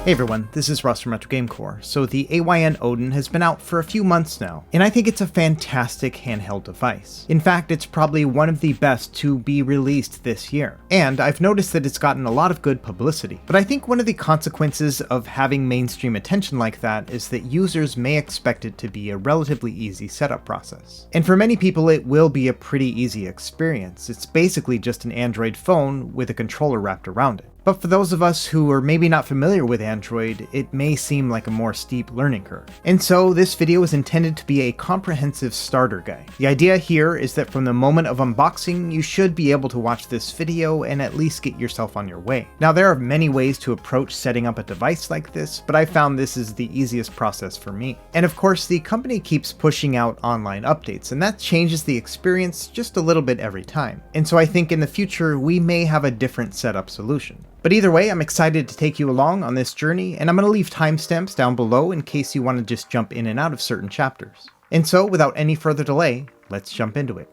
Hey everyone, this is Russ from Retro Game Core. So the AYN Odin has been out for a few months now, and I think it's a fantastic handheld device. In fact, it's probably one of the best to be released this year. And I've noticed that it's gotten a lot of good publicity. But I think one of the consequences of having mainstream attention like that is that users may expect it to be a relatively easy setup process. And for many people it will be a pretty easy experience. It's basically just an Android phone with a controller wrapped around it. But for those of us who are maybe not familiar with Android, it may seem like a more steep learning curve. And so this video is intended to be a comprehensive starter guide. The idea here is that from the moment of unboxing, you should be able to watch this video and at least get yourself on your way. Now there are many ways to approach setting up a device like this, but I found this is the easiest process for me. And of course, the company keeps pushing out online updates, and that changes the experience just a little bit every time. And so I think in the future, we may have a different setup solution. But either way, I'm excited to take you along on this journey, and I'm going to leave timestamps down below in case you want to just jump in and out of certain chapters. And so, without any further delay, let's jump into it.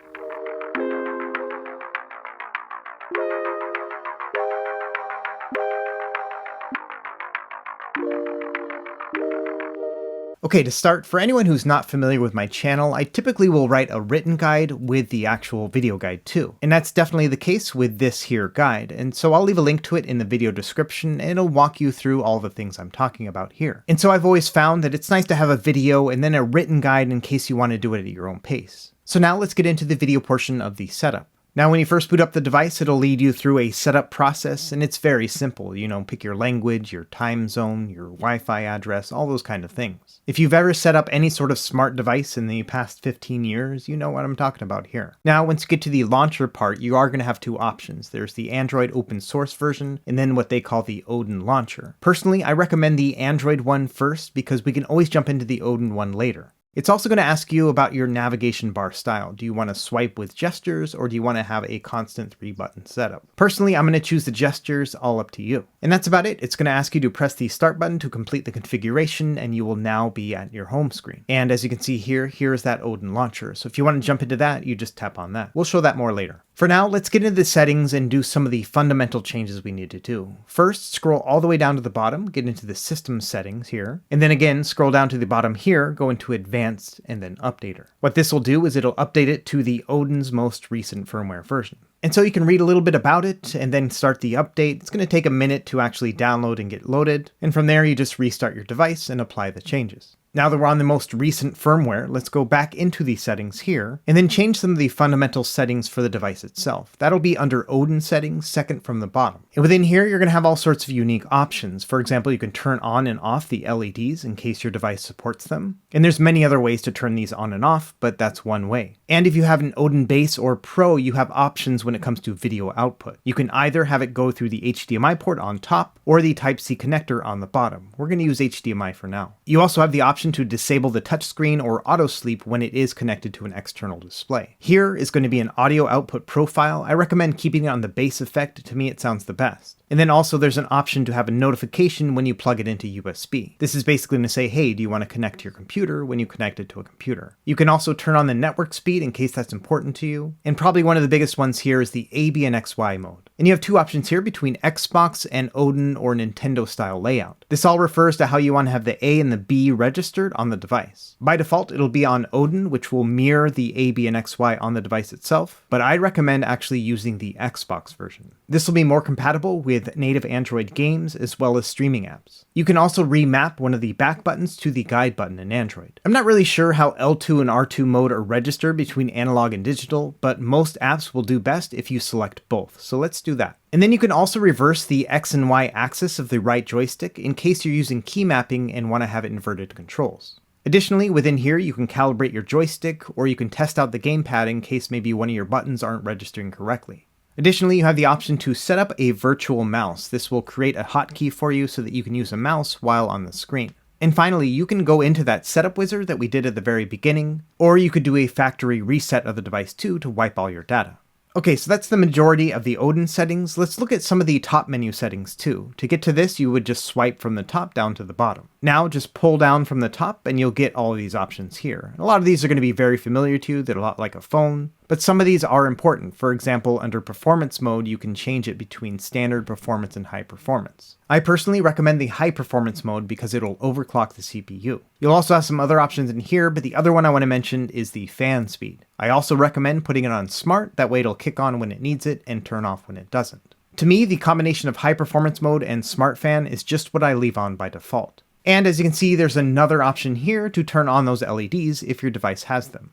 Okay, to start, for anyone who's not familiar with my channel, I typically will write a written guide with the actual video guide too. And that's definitely the case with this here guide, and so I'll leave a link to it in the video description, and it'll walk you through all the things I'm talking about here. And so I've always found that it's nice to have a video and then a written guide in case you want to do it at your own pace. So now let's get into the video portion of the setup. Now when you first boot up the device, it'll lead you through a setup process, and it's very simple. Pick your language, your time zone, your Wi-Fi address, all those kind of things. If you've ever set up any sort of smart device in the past 15 years, you know what I'm talking about here. Now once you get to the launcher part, you are going to have two options. There's the Android open source version, and then what they call the Odin launcher. Personally, I recommend the Android one first because we can always jump into the Odin one later. It's also going to ask you about your navigation bar style. Do you want to swipe with gestures, or do you want to have a constant 3-button setup? Personally, I'm going to choose the gestures, all up to you. And that's about it. It's going to ask you to press the start button to complete the configuration, and you will now be at your home screen. And as you can see here, here's that Odin launcher. So if you want to jump into that, you just tap on that. We'll show that more later. For now, let's get into the settings and do some of the fundamental changes we need to do. First, scroll all the way down to the bottom, get into the system settings here, and then again, scroll down to the bottom here, go into advanced, and then updater. What this will do is it'll update it to the Odin's most recent firmware version. And so you can read a little bit about it and then start the update. It's going to take a minute to actually download and get loaded. And from there, you just restart your device and apply the changes. Now that we're on the most recent firmware, let's go back into the settings here, and then change some of the fundamental settings for the device itself. That'll be under Odin settings, second from the bottom. And within here, you're going to have all sorts of unique options. For example, you can turn on and off the LEDs in case your device supports them. And there's many other ways to turn these on and off, but that's one way. And if you have an Odin Base or Pro, you have options when it comes to video output. You can either have it go through the HDMI port on top or the Type-C connector on the bottom. We're going to use HDMI for now. You also have the option to disable the touchscreen or auto sleep when it is connected to an external display. Here is going to be an audio output profile. I recommend keeping it on the bass effect. To me, it sounds the best. And then also there's an option to have a notification when you plug it into USB. This is basically going to say, hey, do you want to connect to your computer when you connect it to a computer? You can also turn on the network speed in case that's important to you. And probably one of the biggest ones here is the ABNXY mode. And you have two options here between Xbox and Odin or Nintendo style layout. This all refers to how you want to have the A and the B registered on the device. By default, it'll be on Odin, which will mirror the ABNXY on the device itself, but I recommend actually using the Xbox version. This will be more compatible with native Android games as well as streaming apps. You can also remap one of the back buttons to the guide button in Android. I'm not really sure how L2 and R2 mode are registered between analog and digital, but most apps will do best if you select both, so let's do that. And then you can also reverse the X and Y axis of the right joystick in case you're using key mapping and want to have inverted controls. Additionally, within here you can calibrate your joystick, or you can test out the gamepad in case maybe one of your buttons aren't registering correctly. Additionally, you have the option to set up a virtual mouse. This will create a hotkey for you so that you can use a mouse while on the screen. And finally, you can go into that setup wizard that we did at the very beginning, or you could do a factory reset of the device too to wipe all your data. Okay, so that's the majority of the Odin settings. Let's look at some of the top menu settings too. To get to this, you would just swipe from the top down to the bottom. Now just pull down from the top and you'll get all of these options here. A lot of these are going to be very familiar to you. They're a lot like a phone. But some of these are important. For example, under performance mode, you can change it between standard performance and high performance. I personally recommend the high performance mode because it'll overclock the CPU. You'll also have some other options in here, but the other one I want to mention is the fan speed. I also recommend putting it on smart, that way it'll kick on when it needs it and turn off when it doesn't. To me, the combination of high performance mode and smart fan is just what I leave on by default. And as you can see, there's another option here to turn on those LEDs if your device has them.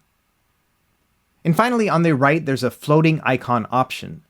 And finally, on the right, there's a floating icon option.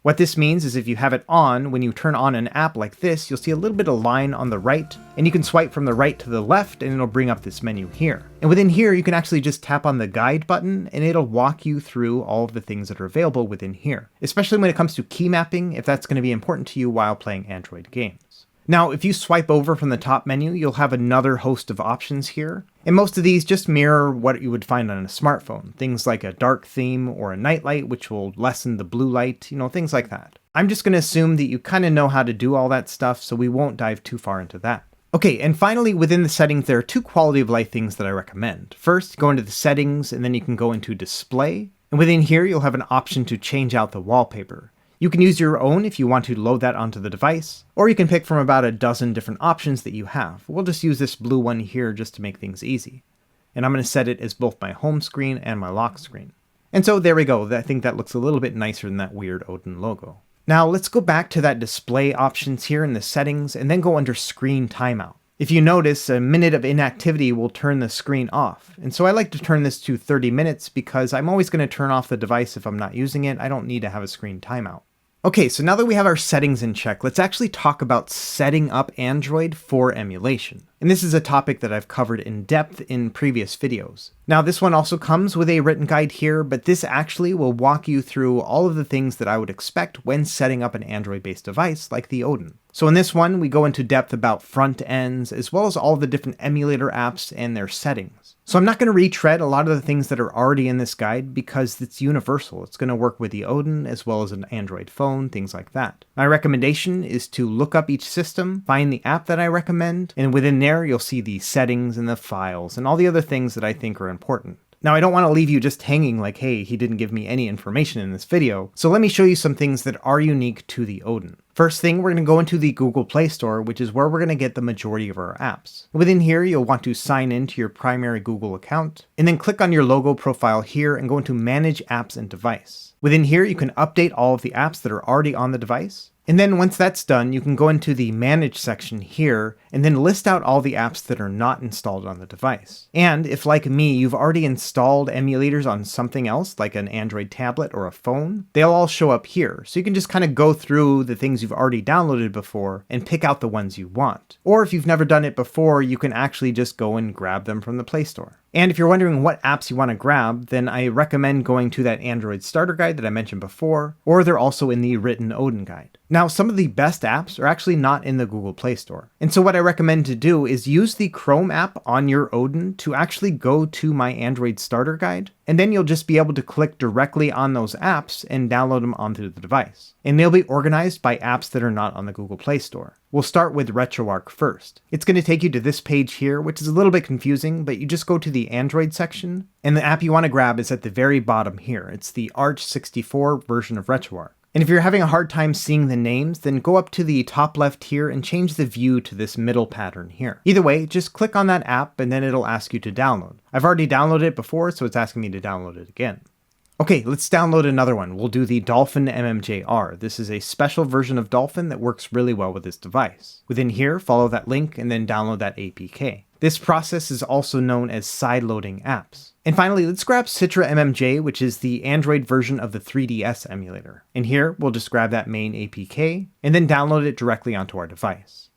What this means is if you have it on, when you turn on an app like this, you'll see a little bit of line on the right, and you can swipe from the right to the left, and it'll bring up this menu here. And within here, you can actually just tap on the guide button, and it'll walk you through all of the things that are available within here, especially when it comes to key mapping, if that's going to be important to you while playing Android games. Now, if you swipe over from the top menu, you'll have another host of options here, and most of these just mirror what you would find on a smartphone. Things like a dark theme or a night light, which will lessen the blue light, things like that. I'm just going to assume that you kind of know how to do all that stuff, so we won't dive too far into that. Okay, and finally, within the settings, there are two quality of life things that I recommend. First, go into the settings, and then you can go into display, and within here, you'll have an option to change out the wallpaper. You can use your own if you want to load that onto the device, or you can pick from about a dozen different options that you have. We'll just use this blue one here just to make things easy. And I'm going to set it as both my home screen and my lock screen. And so there we go. I think that looks a little bit nicer than that weird Odin logo. Now let's go back to that display options here in the settings and then go under screen timeout. If you notice, a minute of inactivity will turn the screen off. And so I like to turn this to 30 minutes because I'm always going to turn off the device if I'm not using it. I don't need to have a screen timeout. Okay, so now that we have our settings in check, let's actually talk about setting up Android for emulation. And this is a topic that I've covered in depth in previous videos. Now, this one also comes with a written guide here, but this actually will walk you through all of the things that I would expect when setting up an Android-based device like the Odin. So in this one, we go into depth about front ends, as well as all the different emulator apps and their settings. So I'm not going to retread a lot of the things that are already in this guide because it's universal. It's going to work with the Odin as well as an Android phone, things like that. My recommendation is to look up each system, find the app that I recommend, and within there you'll see the settings and the files and all the other things that I think are important. Now, I don't want to leave you just hanging like, hey, he didn't give me any information in this video, so let me show you some things that are unique to the Odin. First thing, we're going to go into the Google Play Store, which is where we're going to get the majority of our apps. Within here, you'll want to sign in to your primary Google account, and then click on your logo profile here and go into Manage Apps and Device. Within here, you can update all of the apps that are already on the device. And then once that's done, you can go into the Manage section here and then list out all the apps that are not installed on the device. And if, like me, you've already installed emulators on something else, like an Android tablet or a phone, they'll all show up here. So you can just kind of go through the things you've already downloaded before and pick out the ones you want. Or if you've never done it before, you can actually just go and grab them from the Play Store. And if you're wondering what apps you want to grab, then I recommend going to that Android starter guide that I mentioned before, or they're also in the written Odin guide. Now, some of the best apps are actually not in the Google Play Store. And so what I recommend to do is use the Chrome app on your Odin to actually go to my Android starter guide, and then you'll just be able to click directly on those apps and download them onto the device. And they'll be organized by apps that are not on the Google Play Store. We'll start with RetroArch first. It's going to take you to this page here, which is a little bit confusing, but you just go to the Android section, and the app you want to grab is at the very bottom here. It's the Arch 64 version of RetroArch. And if you're having a hard time seeing the names, then go up to the top left here and change the view to this middle pattern here. Either way, just click on that app and then it'll ask you to download. I've already downloaded it before, so it's asking me to download it again. Okay, let's download another one. We'll do the Dolphin MMJR. This is a special version of Dolphin that works really well with this device. Within here, follow that link and then download that APK. This process is also known as sideloading apps. And finally, let's grab Citra MMJ, which is the Android version of the 3DS emulator. And here, we'll just grab that main APK and then download it directly onto our device.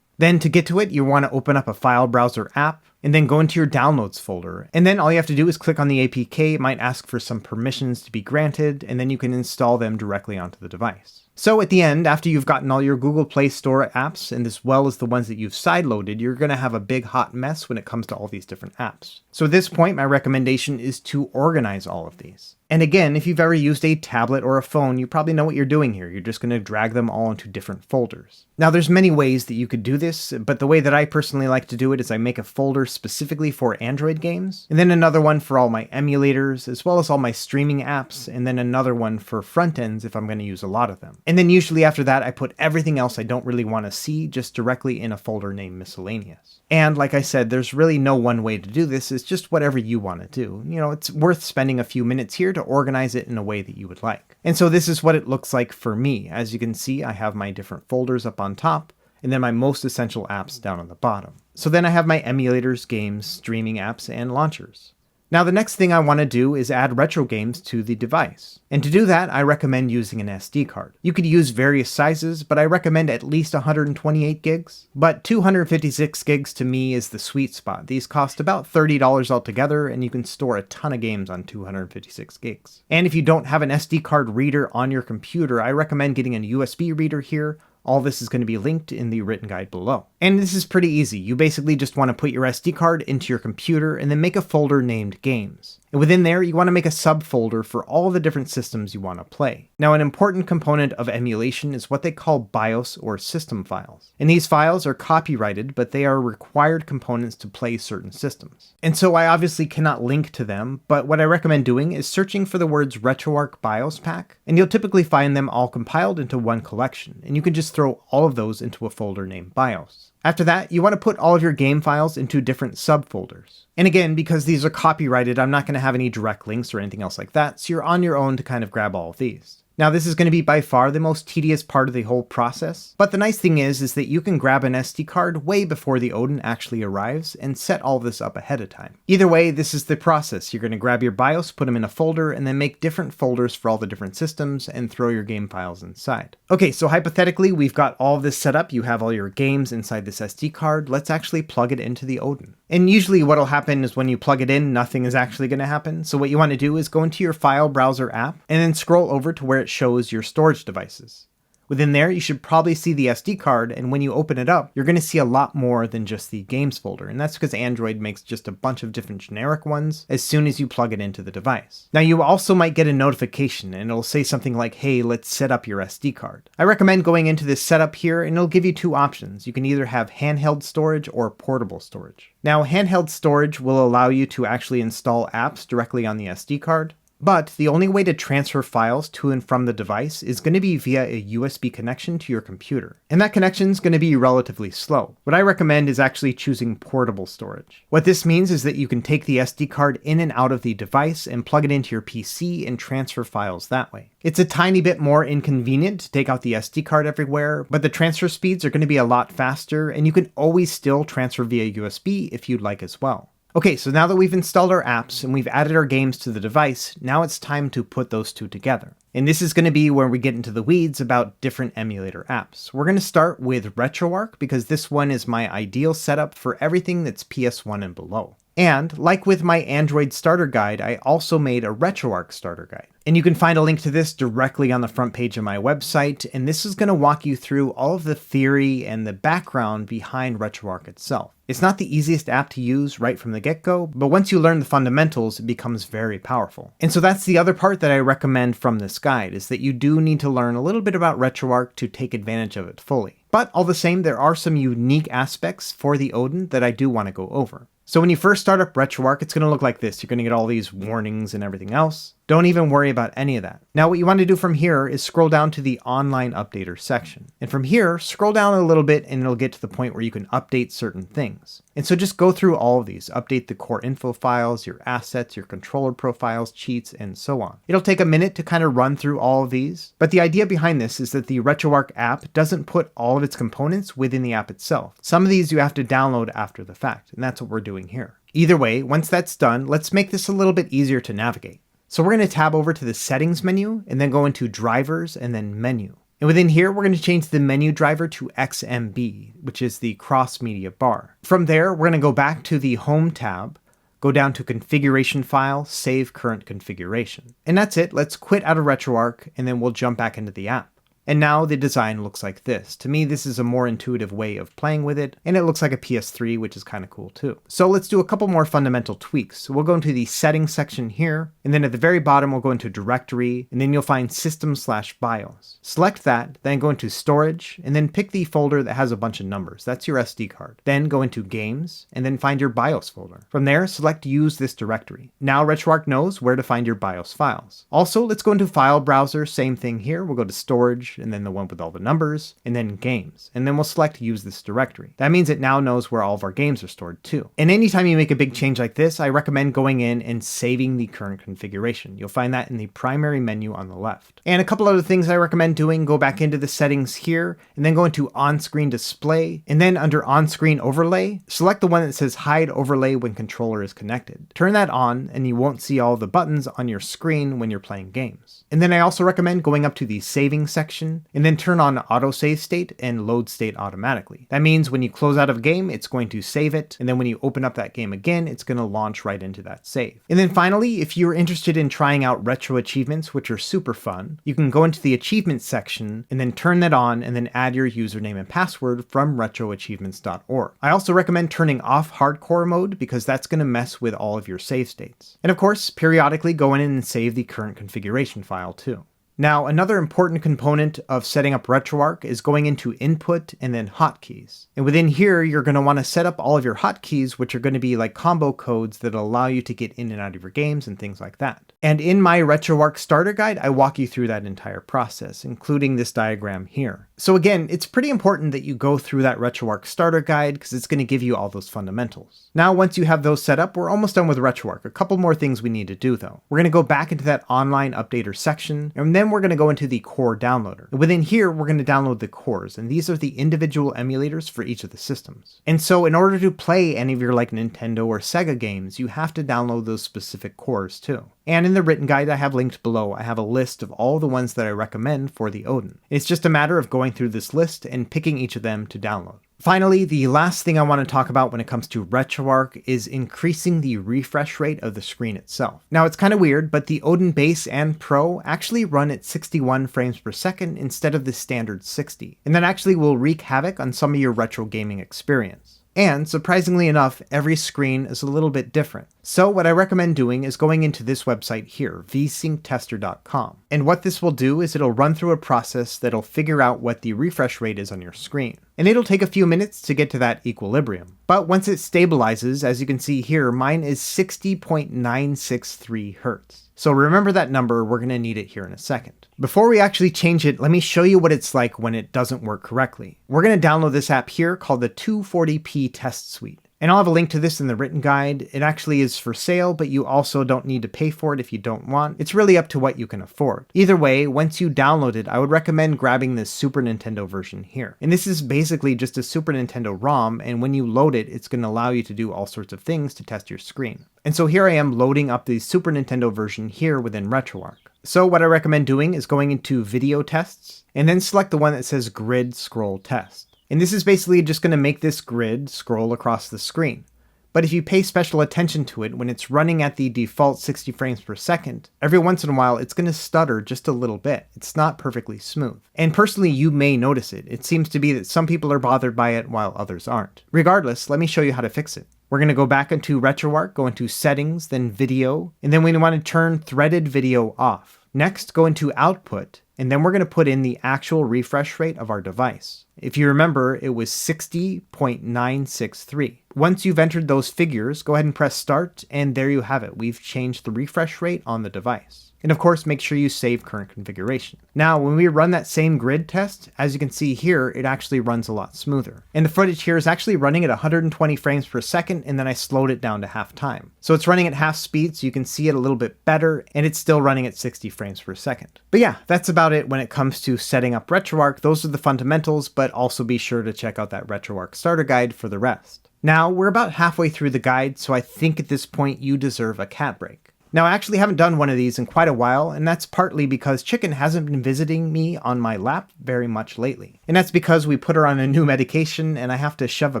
Then to get to it, you want to open up a file browser app and then go into your downloads folder. And then all you have to do is click on the APK. It might ask for some permissions to be granted, and then you can install them directly onto the device. So at the end, after you've gotten all your Google Play Store apps, and as well as the ones that you've sideloaded, you're going to have a big hot mess when it comes to all these different apps. So at this point, my recommendation is to organize all of these. And again, if you've ever used a tablet or a phone, you probably know what you're doing here. You're just going to drag them all into different folders. Now, there's many ways that you could do this, but the way that I personally like to do it is I make a folder specifically for Android games, and then another one for all my emulators, as well as all my streaming apps, and then another one for front ends if I'm going to use a lot of them. And then usually after that, I put everything else I don't really want to see just directly in a folder named Miscellaneous. And like I said, there's really no one way to do this. It's just whatever you want to do. You know, it's worth spending a few minutes here to organize it in a way that you would like. And so this is what it looks like for me. As you can see, I have my different folders up on top, and then my most essential apps down on the bottom. So then I have my emulators, games, streaming apps, and launchers. Now the next thing I want to do is add retro games to the device. And to do that, I recommend using an SD card. You could use various sizes, but I recommend at least 128 gigs. But 256 gigs to me is the sweet spot. These cost about $30 altogether, and you can store a ton of games on 256 gigs. And if you don't have an SD card reader on your computer, I recommend getting a USB reader here. All this is going to be linked in the written guide below. And this is pretty easy. You basically just want to put your SD card into your computer and then make a folder named Games. And within there, you want to make a subfolder for all the different systems you want to play. Now, an important component of emulation is what they call BIOS or system files. And these files are copyrighted, but they are required components to play certain systems. And so I obviously cannot link to them, but what I recommend doing is searching for the words RetroArch BIOS pack, and you'll typically find them all compiled into one collection, and you can just throw all of those into a folder named BIOS. After that, you want to put all of your game files into different subfolders. And again, because these are copyrighted, I'm not going to have any direct links or anything else like that, so you're on your own to kind of grab all of these. Now, this is going to be by far the most tedious part of the whole process, but the nice thing is that you can grab an SD card way before the Odin actually arrives and set all this up ahead of time. Either way, this is the process. You're going to grab your BIOS, put them in a folder, and then make different folders for all the different systems and throw your game files inside. Okay, so hypothetically, we've got all of this set up. You have all your games inside this SD card. Let's actually plug it into the Odin. And usually what'll happen is when you plug it in, nothing is actually going to happen. So what you want to do is go into your file browser app and then scroll over to where it shows your storage devices. Within there, you should probably see the SD card, and when you open it up, you're going to see a lot more than just the games folder, and that's because Android makes just a bunch of different generic ones as soon as you plug it into the device. Now, you also might get a notification, and it'll say something like, hey, let's set up your SD card. I recommend going into this setup here, and it'll give you two options. You can either have handheld storage or portable storage. Now, handheld storage will allow you to actually install apps directly on the SD card, but the only way to transfer files to and from the device is going to be via a USB connection to your computer. And that connection is going to be relatively slow. What I recommend is actually choosing portable storage. What this means is that you can take the SD card in and out of the device and plug it into your PC and transfer files that way. It's a tiny bit more inconvenient to take out the SD card everywhere, but the transfer speeds are going to be a lot faster, and you can always still transfer via USB if you'd like as well. Okay, so now that we've installed our apps and we've added our games to the device, now it's time to put those two together. And this is going to be where we get into the weeds about different emulator apps. We're going to start with RetroArch because this one is my ideal setup for everything that's PS1 and below. And like with my Android starter guide, I also made a RetroArch starter guide. And you can find a link to this directly on the front page of my website, and this is going to walk you through all of the theory and the background behind RetroArch itself. It's not the easiest app to use right from the get-go, but once you learn the fundamentals, it becomes very powerful. And so that's the other part that I recommend from this guide, is that you do need to learn a little bit about RetroArch to take advantage of it fully. But all the same, there are some unique aspects for the Odin that I do want to go over. So when you first start up RetroArch, it's going to look like this. You're going to get all these warnings and everything else. Don't even worry about any of that. Now what you want to do from here is scroll down to the online updater section. And from here, scroll down a little bit and it'll get to the point where you can update certain things. And so just go through all of these. Update the core info files, your assets, your controller profiles, cheats, and so on. It'll take a minute to kind of run through all of these. But the idea behind this is that the RetroArch app doesn't put all of its components within the app itself. Some of these you have to download after the fact, and that's what we're doing here. Either way, once that's done, let's make this a little bit easier to navigate. So we're going to tab over to the settings menu and then go into drivers and then menu. And within here, we're going to change the menu driver to XMB, which is the cross media bar. From there, we're going to go back to the home tab, go down to configuration file, save current configuration. And that's it. Let's quit out of RetroArch and then we'll jump back into the app. And now the design looks like this. To me, this is a more intuitive way of playing with it, and it looks like a PS3, which is kind of cool too. So let's do a couple more fundamental tweaks. So we'll go into the settings section here, and then at the very bottom, we'll go into directory, and then you'll find system/BIOS. Select that, then go into storage, and then pick the folder that has a bunch of numbers. That's your SD card. Then go into games, and then find your BIOS folder. From there, select use this directory. Now RetroArch knows where to find your BIOS files. Also, let's go into file browser, same thing here. We'll go to storage, and then the one with all the numbers, and then games. And then we'll select use this directory. That means it now knows where all of our games are stored too. And anytime you make a big change like this, I recommend going in and saving the current configuration. You'll find that in the primary menu on the left. And a couple other things I recommend doing, go back into the settings here, and then go into on-screen display, and then under on-screen overlay, select the one that says hide overlay when controller is connected. Turn that on, and you won't see all the buttons on your screen when you're playing games. And then I also recommend going up to the saving section, and then turn on autosave state and load state automatically. That means when you close out of a game, it's going to save it, and then when you open up that game again, it's going to launch right into that save. And then finally, if you're interested in trying out retro achievements, which are super fun, you can go into the achievements section, and then turn that on, and then add your username and password from retroachievements.org. I also recommend turning off hardcore mode, because that's going to mess with all of your save states. And of course, periodically go in and save the current configuration file too. Now, another important component of setting up RetroArch is going into input and then hotkeys. And within here, you're going to want to set up all of your hotkeys, which are going to be like combo codes that allow you to get in and out of your games and things like that. And in my RetroArch starter guide, I walk you through that entire process, including this diagram here. So again, it's pretty important that you go through that RetroArch starter guide because it's going to give you all those fundamentals. Now, once you have those set up, we're almost done with RetroArch. A couple more things we need to do though. We're going to go back into that online updater section, and then we're going to go into the core downloader. And within here, we're going to download the cores, and these are the individual emulators for each of the systems. And so in order to play any of your like Nintendo or Sega games, you have to download those specific cores too. And in the written guide I have linked below, I have a list of all the ones that I recommend for the Odin. It's just a matter of going through this list and picking each of them to download. Finally, the last thing I want to talk about when it comes to RetroArch is increasing the refresh rate of the screen itself. Now, it's kind of weird, but the Odin Base and Pro actually run at 61 frames per second instead of the standard 60. And that actually will wreak havoc on some of your retro gaming experience. And surprisingly enough, every screen is a little bit different. So what I recommend doing is going into this website here, vsynctester.com. And what this will do is it'll run through a process that'll figure out what the refresh rate is on your screen. And it'll take a few minutes to get to that equilibrium. But once it stabilizes, as you can see here, mine is 60.963 Hertz. So remember that number, we're going to need it here in a second. Before we actually change it, let me show you what it's like when it doesn't work correctly. We're going to download this app here called the 240p Test Suite. And I'll have a link to this in the written guide. It actually is for sale, but you also don't need to pay for it if you don't want. It's really up to what you can afford. Either way, once you download it, I would recommend grabbing the Super Nintendo version here. And this is basically just a Super Nintendo ROM, and when you load it, it's going to allow you to do all sorts of things to test your screen. And so here I am loading up the Super Nintendo version here within RetroArch. So what I recommend doing is going into Video Tests, and then select the one that says Grid Scroll Test. And this is basically just going to make this grid scroll across the screen. But if you pay special attention to it when it's running at the default 60 frames per second, every once in a while it's going to stutter just a little bit. It's not perfectly smooth. And personally, you may notice it. It seems to be that some people are bothered by it while others aren't. Regardless, let me show you how to fix it. We're going to go back into RetroArch, go into Settings, then Video, and then we want to turn Threaded Video off. Next, go into Output, and then we're going to put in the actual refresh rate of our device. If you remember, it was 60.963. Once you've entered those figures, go ahead and press Start, and there you have it. We've changed the refresh rate on the device. And of course, make sure you save current configuration. Now, when we run that same grid test, as you can see here, it actually runs a lot smoother. And the footage here is actually running at 120 frames per second, and then I slowed it down to half time. So it's running at half speed, so you can see it a little bit better, and it's still running at 60 frames per second. But yeah, that's about it when it comes to setting up RetroArch. Those are the fundamentals, but also be sure to check out that RetroArch starter guide for the rest. Now, we're about halfway through the guide, so I think at this point you deserve a cat break. Now, I actually haven't done one of these in quite a while, and that's partly because Chicken hasn't been visiting me on my lap very much lately. And that's because we put her on a new medication, and I have to shove a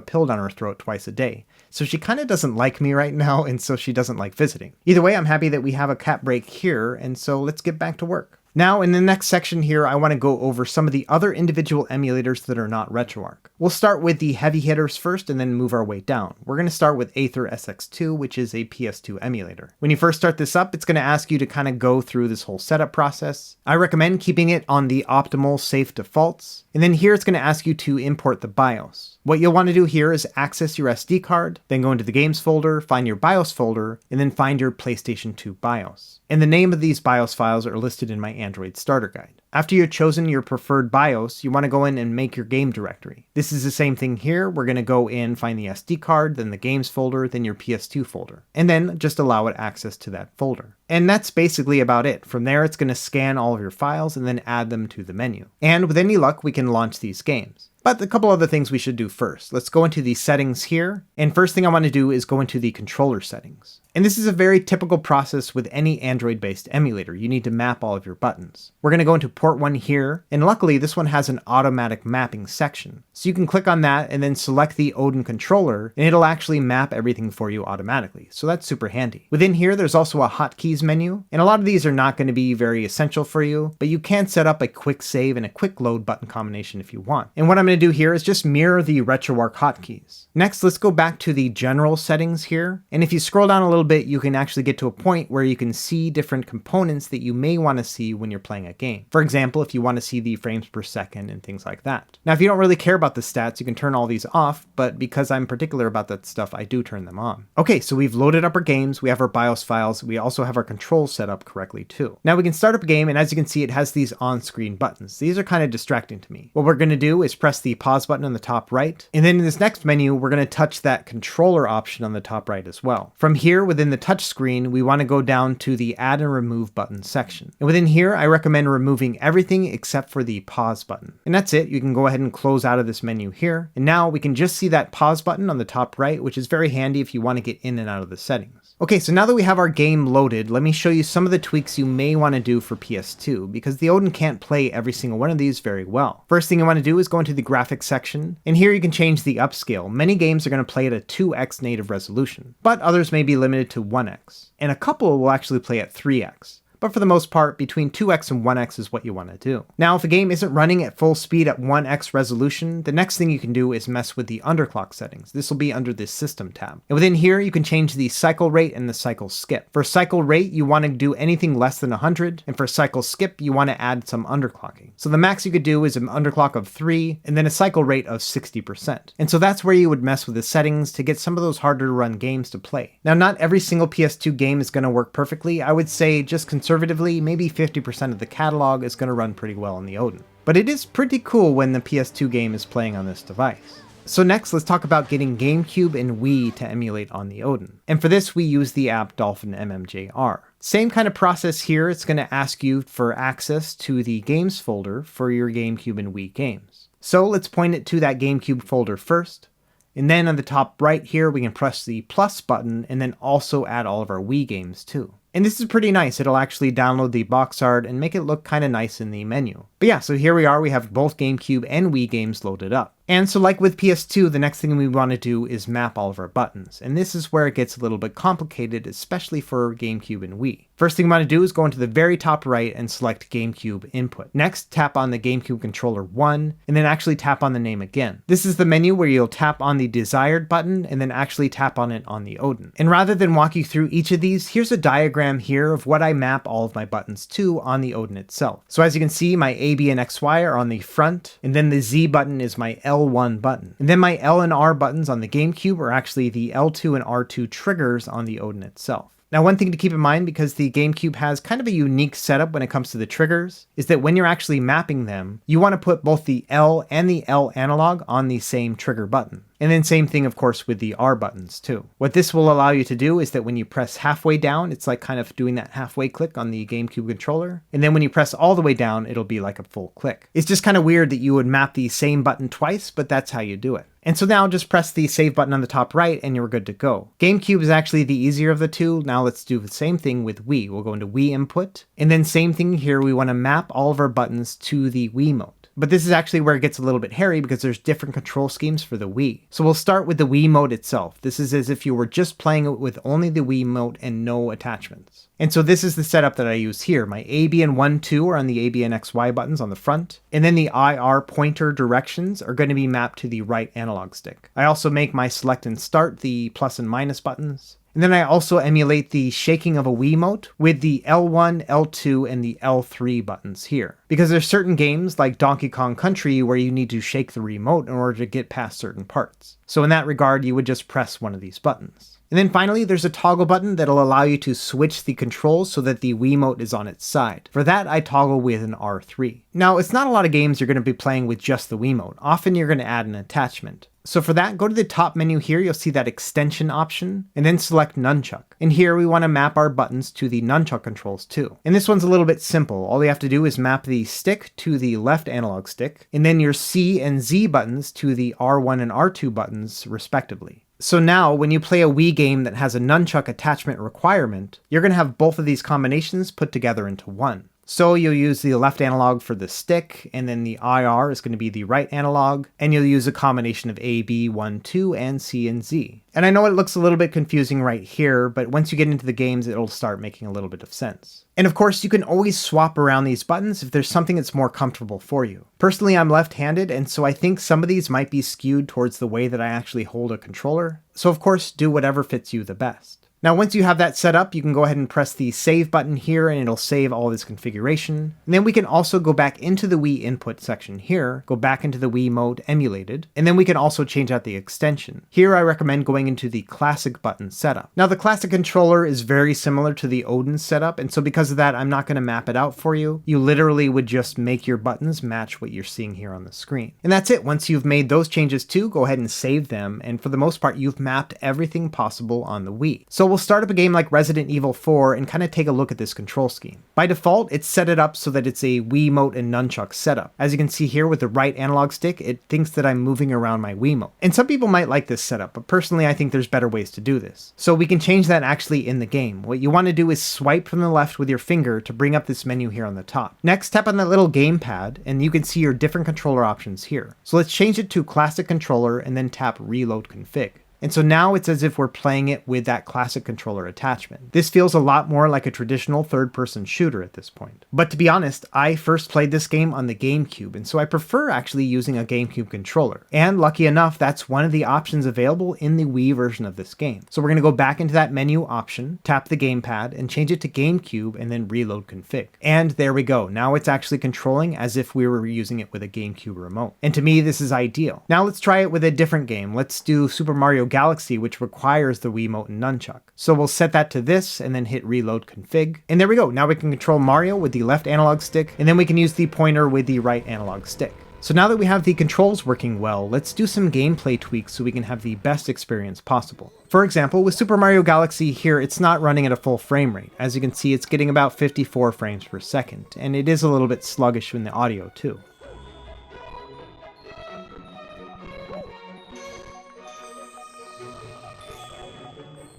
pill down her throat twice a day. So she kind of doesn't like me right now, and so she doesn't like visiting. Either way, I'm happy that we have a cat break here, and so let's get back to work. Now in the next section here, I want to go over some of the other individual emulators that are not RetroArch. We'll start with the heavy hitters first and then move our way down. We're going to start with Aether SX2, which is a PS2 emulator. When you first start this up, it's going to ask you to kind of go through this whole setup process. I recommend keeping it on the optimal safe defaults. And then here it's going to ask you to import the BIOS. What you'll want to do here is access your SD card, then go into the games folder, find your BIOS folder, and then find your PlayStation 2 BIOS. And the name of these BIOS files are listed in my Android starter guide. After you've chosen your preferred BIOS, you want to go in and make your game directory. This is the same thing here. We're going to go in, find the SD card, then the games folder, then your PS2 folder, and then just allow it access to that folder. And that's basically about it. From there, it's going to scan all of your files and then add them to the menu. And with any luck, we can launch these games. But a couple other things we should do first. Let's go into the settings here. And first thing I want to do is go into the controller settings. And this is a very typical process with any Android-based emulator. You need to map all of your buttons. We're going to go into port 1 here, and luckily this one has an automatic mapping section. So you can click on that and then select the Odin controller, and it'll actually map everything for you automatically. So that's super handy. Within here, there's also a hotkeys menu, and a lot of these are not going to be very essential for you, but you can set up a quick save and a quick load button combination if you want. And what I'm going to do here is just mirror the RetroArch hotkeys. Next, let's go back to the general settings here, and if you scroll down a little bit, you can actually get to a point where you can see different components that you may want to see when you're playing a game. For example, if you want to see the frames per second and things like that. Now, if you don't really care about the stats, you can turn all these off, but because I'm particular about that stuff, I do turn them on. Okay, so we've loaded up our games, we have our BIOS files, we also have our controls set up correctly too. Now we can start up a game, and as you can see, it has these on-screen buttons. These are kind of distracting to me. What we're going to do is press the pause button on the top right, and then in this next menu, we're going to touch that controller option on the top right as well. From here, within the touch screen, we want to go down to the add and remove button section. And within here, I recommend removing everything except for the pause button. And that's it. You can go ahead and close out of this menu here. And now we can just see that pause button on the top right, which is very handy if you want to get in and out of the settings. Okay, so now that we have our game loaded, let me show you some of the tweaks you may want to do for PS2, because the Odin can't play every single one of these very well. First thing you want to do is go into the graphics section, and here you can change the upscale. Many games are going to play at a 2x native resolution, but others may be limited to 1x, and a couple will actually play at 3x. But for the most part, between 2x and 1x is what you want to do. Now, if a game isn't running at full speed at 1x resolution, the next thing you can do is mess with the underclock settings. This will be under the System tab. And within here, you can change the cycle rate and the cycle skip. For cycle rate, you want to do anything less than 100, and for cycle skip, you want to add some underclocking. So the max you could do is an underclock of 3, and then a cycle rate of 60%. And so that's where you would mess with the settings to get some of those harder to run games to play. Now, not every single PS2 game is going to work perfectly. I would say just conservatively, maybe 50% of the catalog is going to run pretty well on the Odin. But it is pretty cool when the PS2 game is playing on this device. So next, let's talk about getting GameCube and Wii to emulate on the Odin. And for this, we use the app Dolphin MMJR. Same kind of process here. It's going to ask you for access to the games folder for your GameCube and Wii games. So let's point it to that GameCube folder first. And then on the top right here, we can press the plus button and then also add all of our Wii games too. And this is pretty nice. It'll actually download the box art and make it look kind of nice in the menu. But yeah, so here we are. We have both GameCube and Wii games loaded up. And so like with PS2, the next thing we want to do is map all of our buttons. And this is where it gets a little bit complicated, especially for GameCube and Wii. First thing we want to do is go into the very top right and select GameCube input. Next, tap on the GameCube controller 1, and then actually tap on the name again. This is the menu where you'll tap on the desired button and then actually tap on it on the Odin. And rather than walk you through each of these, here's a diagram here of what I map all of my buttons to on the Odin itself. So as you can see, my A, B, and XY are on the front, and then the Z button is my L1 button. And then my L and R buttons on the GameCube are actually the L2 and R2 triggers on the Odin itself. Now, one thing to keep in mind, because the GameCube has kind of a unique setup when it comes to the triggers, is that when you're actually mapping them, you want to put both the L and the L analog on the same trigger button. And then same thing, of course, with the R buttons too. What this will allow you to do is that when you press halfway down, it's like kind of doing that halfway click on the GameCube controller. And then when you press all the way down, it'll be like a full click. It's just kind of weird that you would map the same button twice, but that's how you do it. And so now just press the save button on the top right and you're good to go. GameCube is actually the easier of the two. Now let's do the same thing with Wii. We'll go into Wii input. And then same thing here, we want to map all of our buttons to the Wii mode. But this is actually where it gets a little bit hairy because there's different control schemes for the Wii. So we'll start with the Wii mode itself. This is as if you were just playing it with only the Wii mode and no attachments. And so this is the setup that I use here. My A, B, and 1, 2 are on the A, B, and X, Y buttons on the front. And then the IR pointer directions are going to be mapped to the right analog stick. I also make my select and start the plus and minus buttons. And then I also emulate the shaking of a Wiimote with the L1, L2, and the L3 buttons here. Because there's certain games like Donkey Kong Country where you need to shake the remote in order to get past certain parts. So in that regard, you would just press one of these buttons. And then finally, there's a toggle button that'll allow you to switch the controls so that the Wiimote is on its side. For that, I toggle with an R3. Now, it's not a lot of games you're going to be playing with just the Wiimote. Often you're going to add an attachment. So for that, go to the top menu here, you'll see that extension option, and then select Nunchuck. And here we want to map our buttons to the Nunchuck controls too. And this one's a little bit simple. All you have to do is map the stick to the left analog stick, and then your C and Z buttons to the R1 and R2 buttons respectively. So now, when you play a Wii game that has a nunchuck attachment requirement, you're going to have both of these combinations put together into one. So you'll use the left analog for the stick, and then the IR is going to be the right analog, and you'll use a combination of A, B, 1, 2, and C and Z. And I know it looks a little bit confusing right here, but once you get into the games, it'll start making a little bit of sense. And of course, you can always swap around these buttons if there's something that's more comfortable for you. Personally, I'm left-handed, and so I think some of these might be skewed towards the way that I actually hold a controller. So of course, do whatever fits you the best. Now, once you have that set up, you can go ahead and press the save button here and it'll save all this configuration. And then we can also go back into the Wii input section here, go back into the Wii mode emulated, and then we can also change out the extension. Here I recommend going into the classic button setup. Now, the classic controller is very similar to the Odin setup, and so because of that, I'm not going to map it out for you. You literally would just make your buttons match what you're seeing here on the screen. And that's it. Once you've made those changes too, go ahead and save them, and for the most part, you've mapped everything possible on the Wii. So we'll start up a game like Resident Evil 4 and kind of take a look at this control scheme. By default, it's set it up so that it's a Wiimote and nunchuck setup. As you can see here with the right analog stick, it thinks that I'm moving around my Wiimote. And some people might like this setup, but personally I think there's better ways to do this. So we can change that actually in the game. What you want to do is swipe from the left with your finger to bring up this menu here on the top. Next, tap on that little gamepad and you can see your different controller options here. So let's change it to classic controller and then tap reload config. And so now it's as if we're playing it with that classic controller attachment. This feels a lot more like a traditional third-person shooter at this point. But to be honest, I first played this game on the GameCube, and so I prefer actually using a GameCube controller. And lucky enough, that's one of the options available in the Wii version of this game. So we're going to go back into that menu option, tap the gamepad, and change it to GameCube, and then reload config. And there we go. Now it's actually controlling as if we were using it with a GameCube remote. And to me, this is ideal. Now let's try it with a different game. Let's do Super Mario Galaxy, which requires the Wiimote and nunchuck. So we'll set that to this and then hit reload config. And there we go. Now we can control Mario with the left analog stick, and then we can use the pointer with the right analog stick. So now that we have the controls working well, let's do some gameplay tweaks so we can have the best experience possible. For example, with Super Mario Galaxy here, it's not running at a full frame rate. As you can see, it's getting about 54 frames per second, and it is a little bit sluggish in the audio too.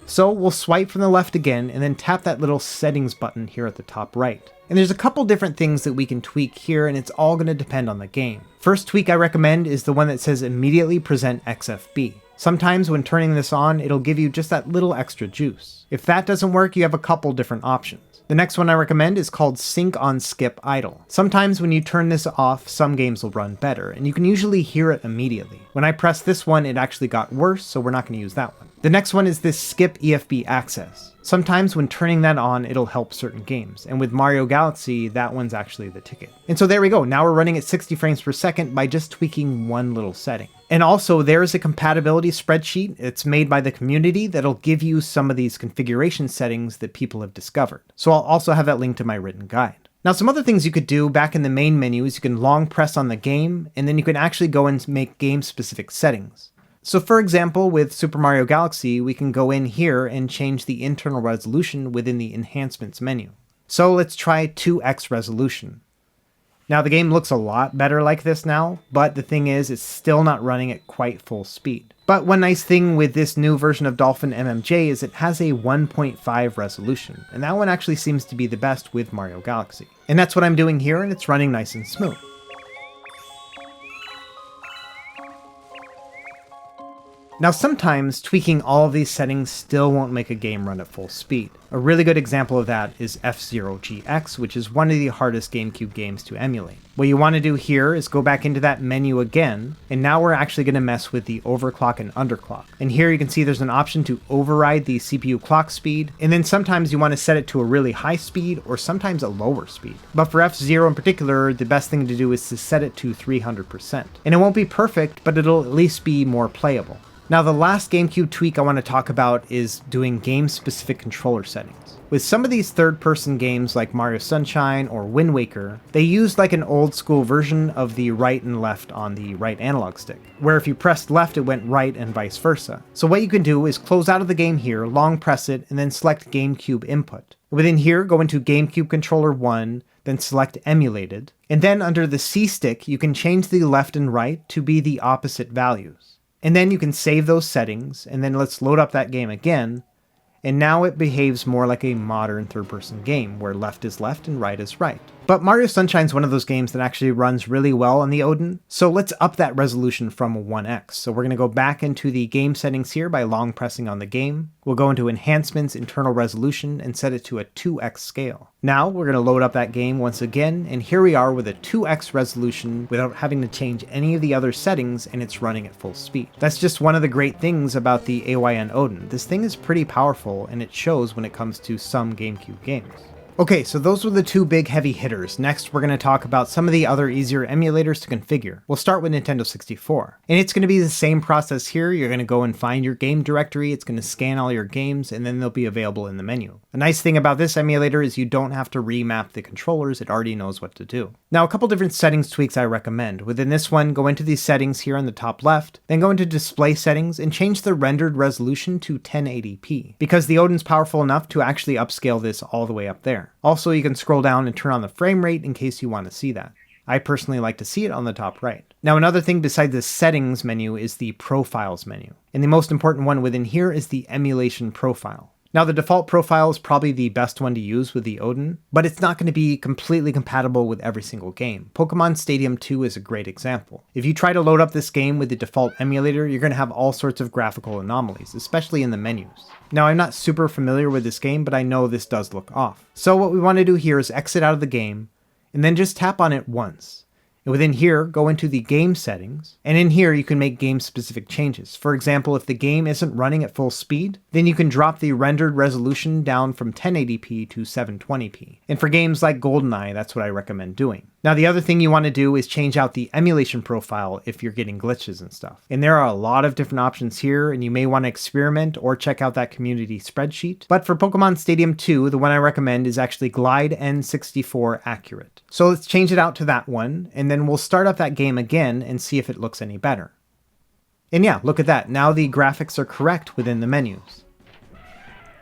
So we'll swipe from the left again and then tap that little settings button here at the top right. And there's a couple different things that we can tweak here, and it's all going to depend on the game. First tweak I recommend is the one that says immediately present XFB. Sometimes when turning this on, it'll give you just that little extra juice. If that doesn't work, you have a couple different options. The next one I recommend is called Sync on Skip Idle. Sometimes when you turn this off, some games will run better, and you can usually hear it immediately. When I pressed this one, it actually got worse, so we're not going to use that one. The next one is this Skip EFB Access. Sometimes when turning that on, it'll help certain games, and with Mario Galaxy, that one's actually the ticket. And so there we go, now we're running at 60 frames per second by just tweaking one little setting. And also, there is a compatibility spreadsheet. It's made by the community that'll give you some of these configuration settings that people have discovered. So I'll also have that linked to my written guide. Now, some other things you could do back in the main menu is you can long press on the game, and then you can actually go and make game-specific settings. So for example, with Super Mario Galaxy, we can go in here and change the internal resolution within the enhancements menu. So let's try 2x resolution. Now the game looks a lot better like this now, but the thing is, it's still not running at quite full speed. But one nice thing with this new version of Dolphin MMJ is it has a 1.5 resolution, and that one actually seems to be the best with Mario Galaxy. And that's what I'm doing here, and it's running nice and smooth. Now sometimes tweaking all of these settings still won't make a game run at full speed. A really good example of that is F-Zero GX, which is one of the hardest GameCube games to emulate. What you want to do here is go back into that menu again, and now we're actually going to mess with the overclock and underclock. And here you can see there's an option to override the CPU clock speed, and then sometimes you want to set it to a really high speed or sometimes a lower speed. But for F-Zero in particular, the best thing to do is to set it to 300%. And it won't be perfect, but it'll at least be more playable. Now the last GameCube tweak I want to talk about is doing game-specific controller settings. With some of these third-person games like Mario Sunshine or Wind Waker, they used like an old-school version of the right and left on the right analog stick, where if you pressed left it went right and vice versa. So what you can do is close out of the game here, long press it, and then select GameCube Input. Within here, go into GameCube Controller 1, then select Emulated, and then under the C stick you can change the left and right to be the opposite values. And then you can save those settings, and then let's load up that game again, and now it behaves more like a modern third-person game, where left is left and right is right. But Mario Sunshine is one of those games that actually runs really well on the Odin, so let's up that resolution from 1x. So we're going to go back into the game settings here by long pressing on the game. We'll go into Enhancements, Internal Resolution, and set it to a 2x scale. Now we're going to load up that game once again, and here we are with a 2x resolution without having to change any of the other settings, and it's running at full speed. That's just one of the great things about the AYN Odin. This thing is pretty powerful, and it shows when it comes to some GameCube games. Okay, so those were the two big heavy hitters. Next, we're going to talk about some of the other easier emulators to configure. We'll start with Nintendo 64. And it's going to be the same process here. You're going to go and find your game directory, it's going to scan all your games, and then they'll be available in the menu. A nice thing about this emulator is you don't have to remap the controllers, it already knows what to do. Now, a couple different settings tweaks I recommend. Within this one, go into these settings here on the top left, then go into display settings and change the rendered resolution to 1080p, because the Odin's powerful enough to actually upscale this all the way up there. Also, you can scroll down and turn on the frame rate in case you want to see that. I personally like to see it on the top right. Now, another thing besides the settings menu is the profiles menu. And the most important one within here is the emulation profile. Now, the default profile is probably the best one to use with the Odin, but it's not going to be completely compatible with every single game. Pokemon Stadium 2 is a great example. If you try to load up this game with the default emulator, you're going to have all sorts of graphical anomalies, especially in the menus. Now, I'm not super familiar with this game, but I know this does look off. So what we want to do here is exit out of the game, and then just tap on it once. And within here, go into the game settings, and in here you can make game-specific changes. For example, if the game isn't running at full speed, then you can drop the rendered resolution down from 1080p to 720p. And for games like GoldenEye, that's what I recommend doing. Now, the other thing you want to do is change out the emulation profile if you're getting glitches and stuff. And there are a lot of different options here, and you may want to experiment or check out that community spreadsheet. But for Pokemon Stadium 2, the one I recommend is actually Glide N64 Accurate. So let's change it out to that one, and then we'll start up that game again and see if it looks any better. And yeah, look at that. Now the graphics are correct within the menus.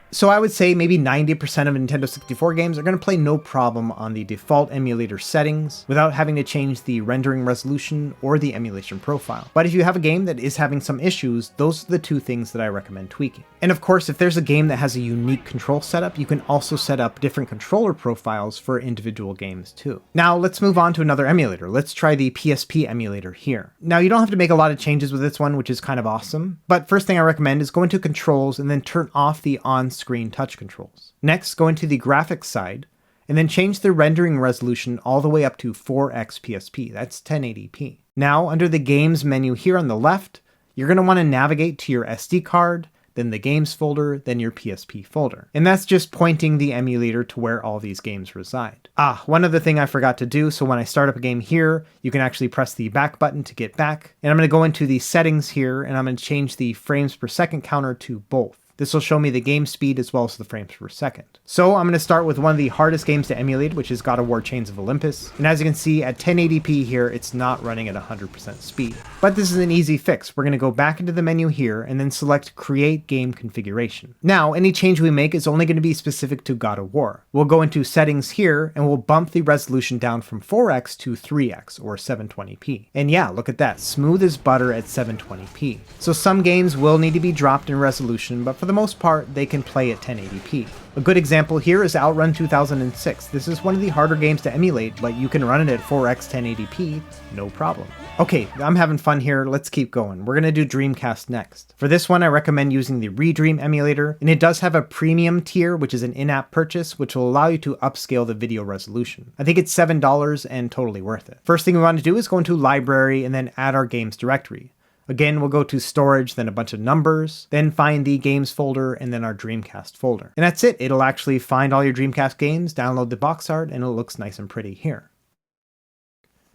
So I would say maybe 90% of Nintendo 64 games are going to play no problem on the default emulator settings without having to change the rendering resolution or the emulation profile. But if you have a game that is having some issues, those are the two things that I recommend tweaking. And of course, if there's a game that has a unique control setup, you can also set up different controller profiles for individual games too. Now let's move on to another emulator. Let's try the PSP emulator here. Now you don't have to make a lot of changes with this one, which is kind of awesome. But first thing I recommend is go into controls and then turn off the on-screen touch controls. Next, go into the graphics side and then change the rendering resolution all the way up to 4x PSP. That's 1080p. Now, under the games menu here on the left, you're going to want to navigate to your SD card, then the games folder, then your PSP folder. And that's just pointing the emulator to where all these games reside. One other thing I forgot to do, so when I start up a game here, you can actually press the back button to get back. And I'm going to go into the settings here, and I'm going to change the frames per second counter to both. This will show me the game speed as well as the frames per second. So I'm going to start with one of the hardest games to emulate, which is God of War Chains of Olympus. And as you can see, at 1080p here, it's not running at 100% speed. But this is an easy fix. We're going to go back into the menu here and then select Create Game Configuration. Now, any change we make is only going to be specific to God of War. We'll go into Settings here and we'll bump the resolution down from 4x to 3x or 720p. And yeah, look at that, smooth as butter at 720p. So some games will need to be dropped in resolution, but for for the most part, they can play at 1080p. A good example here is Outrun 2006. This is one of the harder games to emulate, but you can run it at 4x 1080p, no problem. Okay, I'm having fun here, let's keep going. We're gonna do Dreamcast next. For this one, I recommend using the Redream emulator, and it does have a premium tier, which is an in-app purchase, which will allow you to upscale the video resolution. I think it's $7 and totally worth it. First thing we want to do is go into Library and then add our games directory. Again, we'll go to storage, then a bunch of numbers, then find the games folder, and then our Dreamcast folder. And that's it. It'll actually find all your Dreamcast games, download the box art, and it looks nice and pretty here.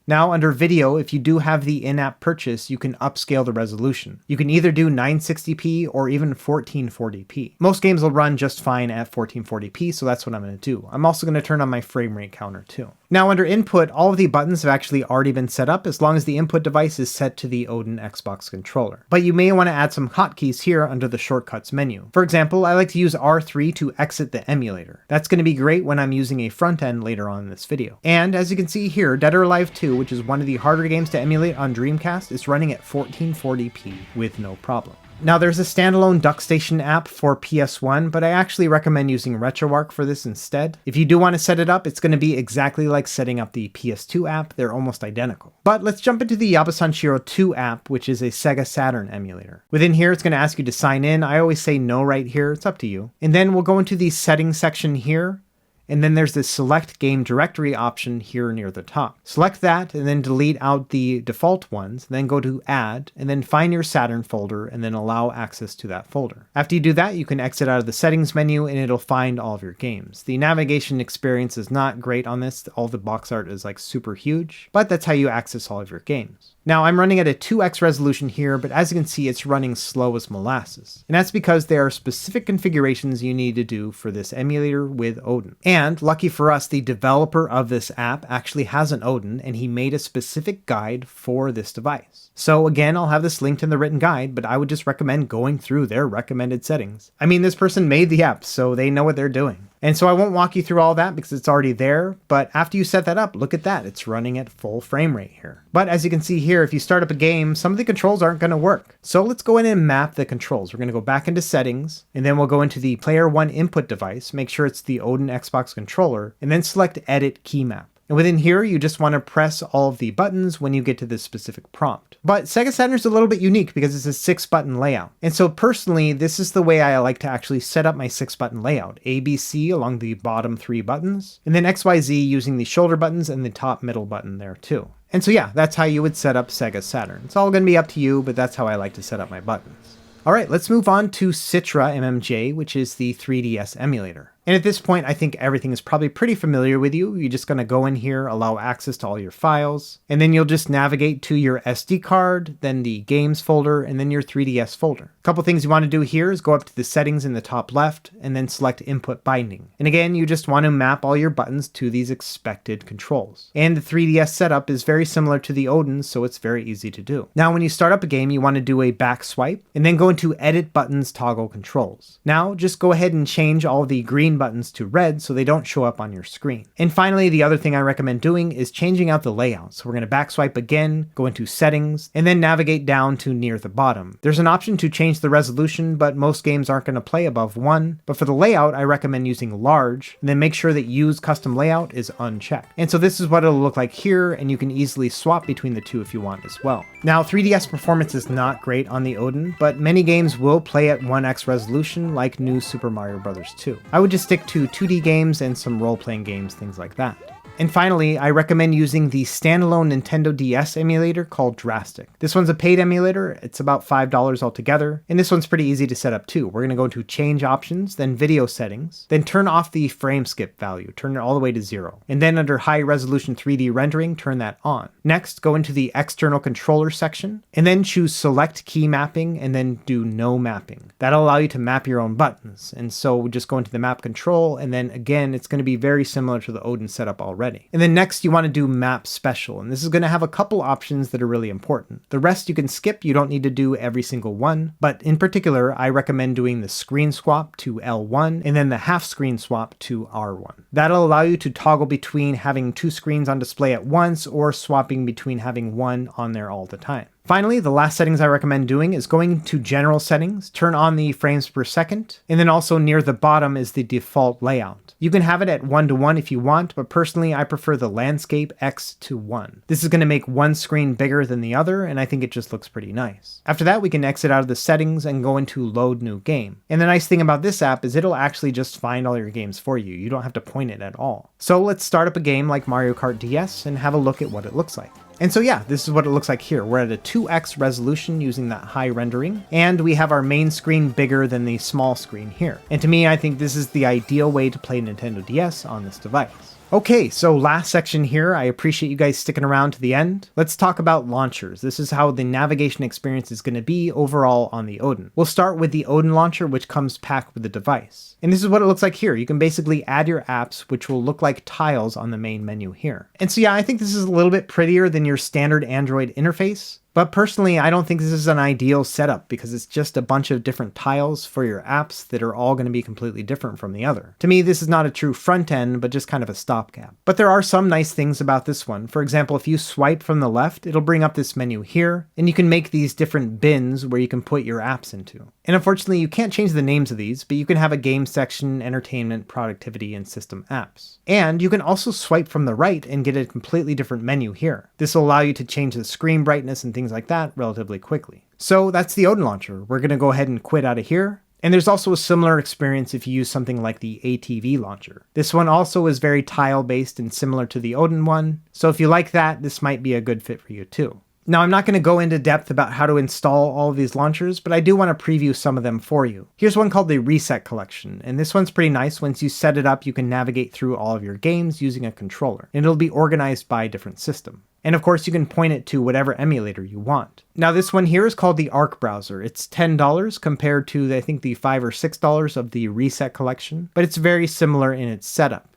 Now under video, if you do have the in-app purchase, you can upscale the resolution. You can either do 960p or even 1440p. Most games will run just fine at 1440p, so that's what I'm going to do. I'm also going to turn on my frame rate counter too. Now under input, all of the buttons have actually already been set up as long as the input device is set to the Odin Xbox controller. But you may want to add some hotkeys here under the shortcuts menu. For example, I like to use R3 to exit the emulator. That's going to be great when I'm using a front end later on in this video. And as you can see here, Dead or Alive 2, which is one of the harder games to emulate on Dreamcast, is running at 1440p with no problem. Now there's a standalone DuckStation app for PS1, but I actually recommend using RetroArch for this instead. If you do want to set it up, it's going to be exactly like setting up the PS2 app. They're almost identical. But let's jump into the Yabusanshiro 2 app, which is a Sega Saturn emulator. Within here, it's going to ask you to sign in. I always say no right here. It's up to you. And then we'll go into the settings section here. And then there's this select game directory option here near the top. Select that and then delete out the default ones, then go to add and then find your Saturn folder and then allow access to that folder. After you do that, you can exit out of the settings menu and it'll find all of your games. The navigation experience is not great on this. All the box art is like super huge, but that's how you access all of your games. Now I'm running at a 2x resolution here, but as you can see, it's running slow as molasses. And that's because there are specific configurations you need to do for this emulator with Odin. And lucky for us, the developer of this app actually has an Odin and he made a specific guide for this device. So again, I'll have this linked in the written guide, but I would just recommend going through their recommended settings. I mean, this person made the app, so they know what they're doing. And so I won't walk you through all that because it's already there, but after you set that up, look at that. It's running at full frame rate here. But as you can see here, if you start up a game, some of the controls aren't going to work. So let's go in and map the controls. We're going to go back into settings, and then we'll go into the player one input device, make sure it's the Odin Xbox controller, and then select edit key map. And within here, you just want to press all of the buttons when you get to this specific prompt. But Sega Saturn is a little bit unique because it's a 6-button layout. And so personally, this is the way I like to actually set up my 6-button layout. A, B, C along the bottom 3 buttons, and then X, Y, Z using the shoulder buttons and the top middle button there too. And so yeah, that's how you would set up Sega Saturn. It's all going to be up to you, but that's how I like to set up my buttons. All right, let's move on to Citra MMJ, which is the 3DS emulator. And at this point, I think everything is probably pretty familiar with you. You're just going to go in here, allow access to all your files, and then you'll just navigate to your SD card, then the games folder, and then your 3DS folder. A couple things you want to do here is go up to the settings in the top left, and then select input binding. And again, you just want to map all your buttons to these expected controls. And the 3DS setup is very similar to the Odin, so it's very easy to do. Now, when you start up a game, you want to do a back swipe, and then go into edit buttons toggle controls. Now, just go ahead and change all the green buttons to red so they don't show up on your screen. And finally, the other thing I recommend doing is changing out the layout. So we're going to back swipe again, go into settings, and then navigate down to near the bottom. There's an option to change the resolution, but most games aren't going to play above 1. But for the layout, I recommend using large, and then make sure that use custom layout is unchecked. And so this is what it'll look like here, and you can easily swap between the two if you want as well. Now, 3DS performance is not great on the Odin, but many games will play at 1x resolution like New Super Mario Bros. 2. I would just stick to 2D games and some role-playing games, things like that. And finally, I recommend using the standalone Nintendo DS emulator called Drastic. This one's a paid emulator. It's about $5 altogether. And this one's pretty easy to set up too. We're going to go to change options, then video settings, then turn off the frame skip value, turn it all the way to 0. And then under high resolution 3D rendering, turn that on. Next, go into the external controller section, and then choose select key mapping, and then do no mapping. That'll allow you to map your own buttons. And so we just go into the map control, and then again, it's going to be very similar to the Odin setup already. And then next you want to do map special, and this is going to have a couple options that are really important. The rest you can skip, you don't need to do every single one, but in particular I recommend doing the screen swap to L1 and then the half screen swap to R1. That'll allow you to toggle between having 2 screens on display at once or swapping between having one on there all the time. Finally, the last settings I recommend doing is going to general settings, turn on the frames per second, and then also near the bottom is the default layout. You can have it at 1:1 if you want, but personally I prefer the landscape X to 1. This is going to make one screen bigger than the other, and I think it just looks pretty nice. After that, we can exit out of the settings and go into load new game. And the nice thing about this app is it'll actually just find all your games for you. You don't have to point it at all. So let's start up a game like Mario Kart DS and have a look at what it looks like. And so yeah, this is what it looks like here. We're at a 2x resolution using that high rendering, and we have our main screen bigger than the small screen here. And to me, I think this is the ideal way to play Nintendo DS on this device. Okay, so last section here. I appreciate you guys sticking around to the end. Let's talk about launchers. This is how the navigation experience is going to be overall on the Odin. We'll start with the Odin launcher, which comes packed with the device. And this is what it looks like here. You can basically add your apps, which will look like tiles on the main menu here. And so yeah, I think this is a little bit prettier than your standard Android interface. But personally, I don't think this is an ideal setup because it's just a bunch of different tiles for your apps that are all going to be completely different from the other. To me, this is not a true front end, but just kind of a stopgap. But there are some nice things about this one. For example, if you swipe from the left, it'll bring up this menu here, and you can make these different bins where you can put your apps into. And unfortunately, you can't change the names of these, but you can have a game section, entertainment, productivity, and system apps. And you can also swipe from the right and get a completely different menu here. This will allow you to change the screen brightness and things like that relatively quickly. So that's the Odin launcher. We're going to go ahead and quit out of here. And there's also a similar experience if you use something like the ATV launcher. This one also is very tile-based and similar to the Odin one. So if you like that, this might be a good fit for you too. Now, I'm not going to go into depth about how to install all of these launchers, but I do want to preview some of them for you. Here's one called the Reset Collection, and this one's pretty nice. Once you set it up, you can navigate through all of your games using a controller, and it'll be organized by different system. And of course, you can point it to whatever emulator you want. Now, this one here is called the Arc Browser. It's $10 compared to, I think, the $5 or $6 of the Reset Collection, but it's very similar in its setup.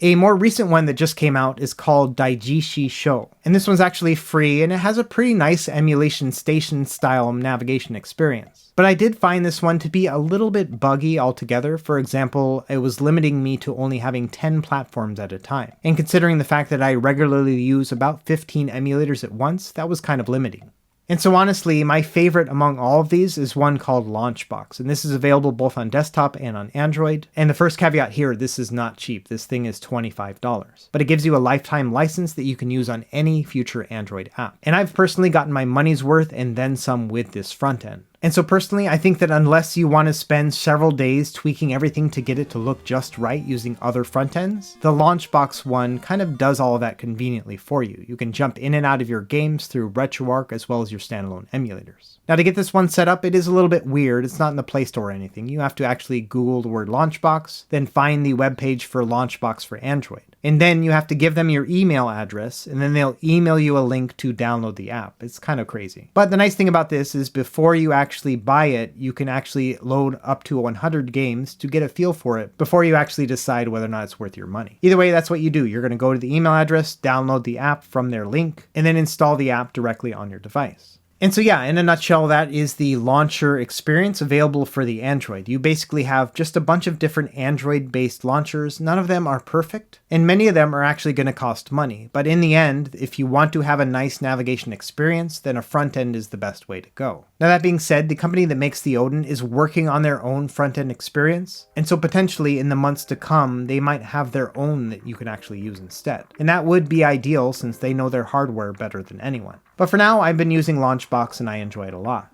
A more recent one that just came out is called Daijishi Show, and this one's actually free, and it has a pretty nice emulation station style navigation experience. But I did find this one to be a little bit buggy altogether. For example, it was limiting me to only having 10 platforms at a time. And considering the fact that I regularly use about 15 emulators at once, that was kind of limiting. And so honestly, my favorite among all of these is one called Launchbox, and this is available both on desktop and on Android. And the first caveat here, this is not cheap. This thing is $25, but it gives you a lifetime license that you can use on any future Android app. And I've personally gotten my money's worth and then some with this front end. And so personally, I think that unless you want to spend several days tweaking everything to get it to look just right using other front ends, the Launchbox one kind of does all of that conveniently for you. You can jump in and out of your games through RetroArch as well as your standalone emulators. Now, to get this one set up, it is a little bit weird. It's not in the Play Store or anything. You have to actually Google the word Launchbox, then find the webpage for Launchbox for Android. And then you have to give them your email address, and then they'll email you a link to download the app. It's kind of crazy. But the nice thing about this is before you actually buy it, you can actually load up to 100 games to get a feel for it before you actually decide whether or not it's worth your money. Either way, that's what you do. You're going to go to the email address, download the app from their link, and then install the app directly on your device. And so yeah, in a nutshell, that is the launcher experience available for the Android. You basically have just a bunch of different Android-based launchers. None of them are perfect, and many of them are actually going to cost money. But in the end, if you want to have a nice navigation experience, then a front end is the best way to go. Now that being said, the company that makes the Odin is working on their own front end experience, and so potentially in the months to come, they might have their own that you can actually use instead. And that would be ideal since they know their hardware better than anyone. But for now, I've been using Launchbox and I enjoy it a lot.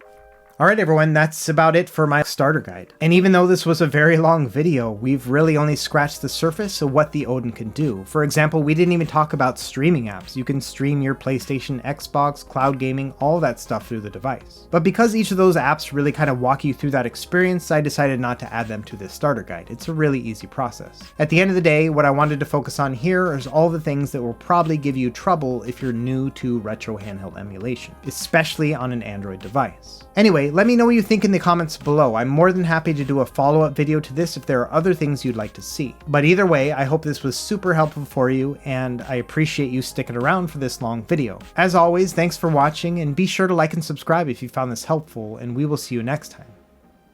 Alright everyone, that's about it for my starter guide. And even though this was a very long video, we've really only scratched the surface of what the Odin can do. For example, we didn't even talk about streaming apps. You can stream your PlayStation, Xbox, cloud gaming, all that stuff through the device. But because each of those apps really kind of walk you through that experience, I decided not to add them to this starter guide. It's a really easy process. At the end of the day, what I wanted to focus on here is all the things that will probably give you trouble if you're new to retro handheld emulation, especially on an Android device. Anyway, let me know what you think in the comments below. I'm more than happy to do a follow-up video to this if there are other things you'd like to see. But either way, I hope this was super helpful for you, and I appreciate you sticking around for this long video. As always, thanks for watching, and be sure to like and subscribe if you found this helpful, and we will see you next time.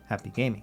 Happy gaming.